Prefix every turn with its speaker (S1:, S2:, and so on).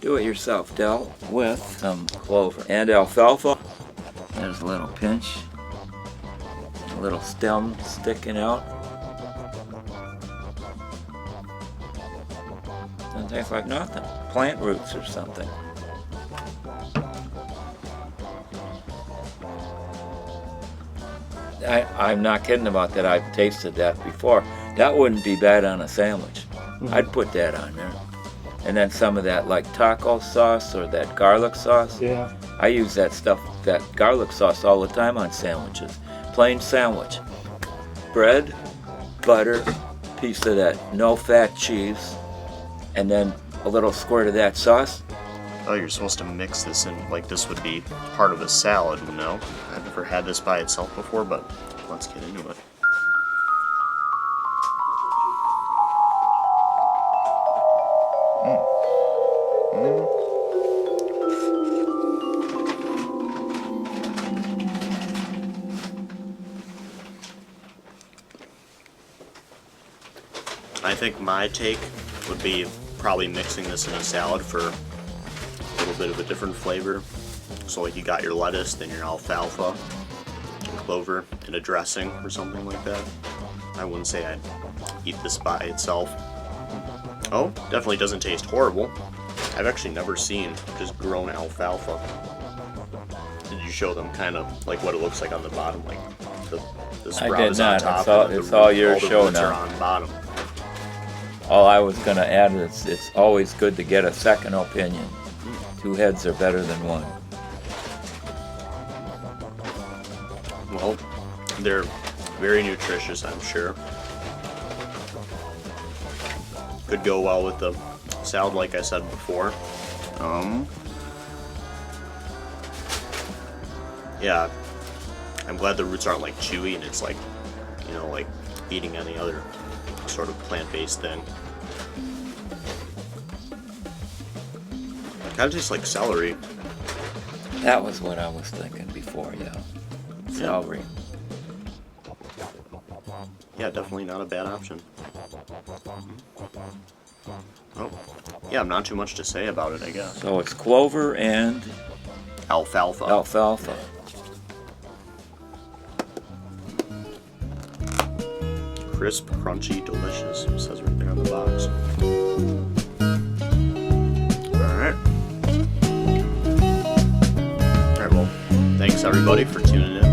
S1: do-it-yourself dealt with some clover and alfalfa. There's a little pinch, a little stem sticking out. Doesn't taste like nothing. Plant roots or something. I'm not kidding about that. I've tasted that before. That wouldn't be bad on a sandwich. I'd put that on there. And then some of that like taco sauce or that garlic sauce.
S2: Yeah.
S1: I use that stuff, that garlic sauce all the time on sandwiches. Plain sandwich. Bread, butter, piece of that no-fat cheese, and then a little squirt of that sauce.
S3: Oh, you're supposed to mix this in, like this would be part of a salad, you know? I've never had this by itself before, but let's get into it. I think my take would be probably mixing this in a salad for a little bit of a different flavor. So like you got your lettuce, then your alfalfa, and clover, and a dressing or something like that. I wouldn't say I'd eat this by itself. Oh, definitely doesn't taste horrible. I've actually never seen just grown alfalfa. Did you show them kind of like what it looks like on the bottom? Like the sprout is on top.
S1: It's all your show now.
S3: Are on bottom.
S1: All I was going to add is it's always good to get a second opinion. Two heads are better than one.
S3: Well, they're very nutritious, I'm sure. Could go well with the salad, like I said before. Yeah, I'm glad the roots aren't like chewy and it's like, you know, like eating any other sort of plant-based thing. Kind of tastes like celery.
S1: That was what I was thinking before, yeah. Celery.
S3: Yeah, definitely not a bad option. Oh, yeah, not too much to say about it, I guess.
S1: So it's clover and
S3: Alfalfa.
S1: alfalfa.
S3: Crisp, crunchy, delicious. It says right there on the box. Alright. Alright, well, thanks everybody for tuning in.